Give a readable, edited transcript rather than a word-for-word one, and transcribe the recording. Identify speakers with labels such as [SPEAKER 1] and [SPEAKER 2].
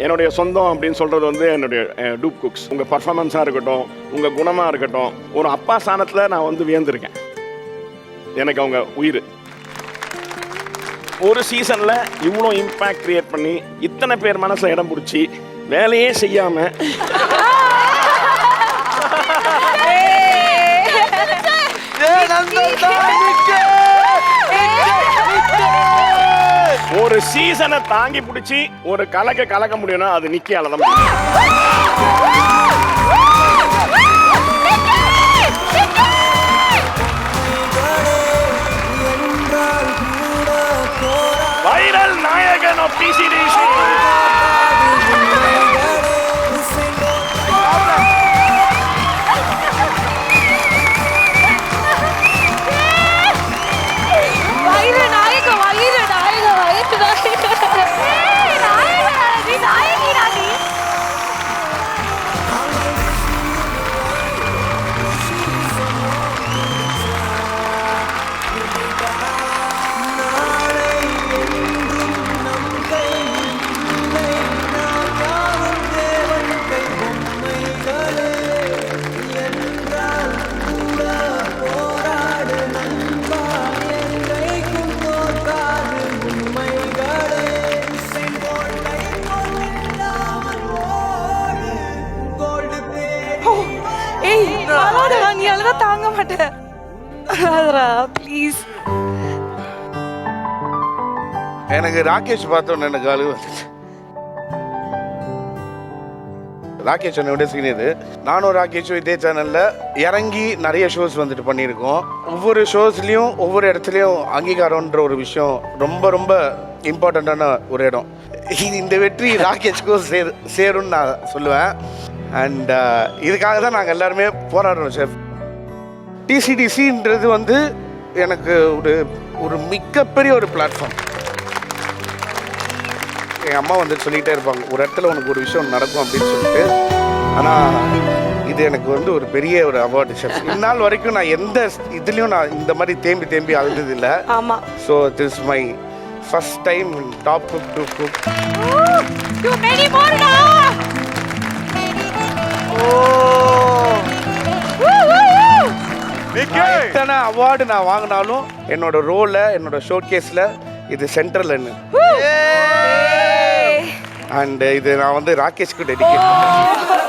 [SPEAKER 1] என்னுடைய சொந்தம் அப்படின்னு சொல்கிறது வந்து என்னுடைய டூப் குக்ஸ். உங்கள் பர்ஃபார்மன்ஸாக இருக்கட்டும், உங்கள் குணமாக இருக்கட்டும், ஒரு அப்பா ஸ்தானத்தில் நான் வந்து வியந்திருக்கேன். எனக்கு அவங்க உயிர். ஒரு சீசனில் இவ்வளோ இம்பேக்ட் கிரியேட் பண்ணி இத்தனை பேர் மனசில் இடம் பிடிச்சி வேலையே செய்யாமல் ஒரு சீசனை தாங்கி பிடிச்சி ஒரு கலக்க முடியும்னா அது நிக்கியால தான். வைரல் நாயகன் ஆஃப் TCDC.
[SPEAKER 2] நீ அழுதா தாங்க மாட்டேன். ப்ளீஸ்.
[SPEAKER 3] எனக்கு ராகேஷ் பார்த்தோன்னு எனக்கு அழுவு வந்துச்சு. ராகேஷ் என்னோட சீனியர். நானும் ராகேஷும் இதே சேனலில் இறங்கி நிறைய ஷோஸ் வந்துட்டு பண்ணியிருக்கோம். ஒவ்வொரு ஷோஸ்லேயும் ஒவ்வொரு இடத்துலையும் அங்கீகாரம்ன்ற ஒரு விஷயம் ரொம்ப ரொம்ப இம்பார்ட்டண்ட்டான ஒரு இடம். இந்த வெற்றி ராகேஷ்க்கும் சேரும்னு நான் சொல்லுவேன். அண்ட் இதுக்காக தான் நாங்கள் எல்லாருமே போராடுறோம் ஷெஃப். TCDCன்றது வந்து எனக்கு ஒரு மிகப்பெரிய ஒரு பிளாட்ஃபார்ம். எங்கள் அம்மா வந்து சொல்லிகிட்டே இருப்பாங்க, ஒரு இடத்துல உனக்கு ஒரு விஷயம் நடக்கும் அப்படின்னு சொல்லிட்டு. ஆனால் இது எனக்கு வந்து ஒரு பெரிய ஒரு அவார்டு ஷெஃப். இந்நாள் வரைக்கும் நான் எந்த இதுலேயும் நான் இந்த மாதிரி தேம்பி அழுந்தது இல்லை.
[SPEAKER 2] ஆமாம்.
[SPEAKER 3] So this my first time top cook to cook. எத்தனை அவார்டு நான் வாங்கினாலும் என்னோட ரோல என்னோட ஷோகேஸ்ல இது சென்ட்ரல் என்ன. அண்ட் இது நான் வந்து ராகேஷ்க்கு டெடிகேட் பண்ணேன்.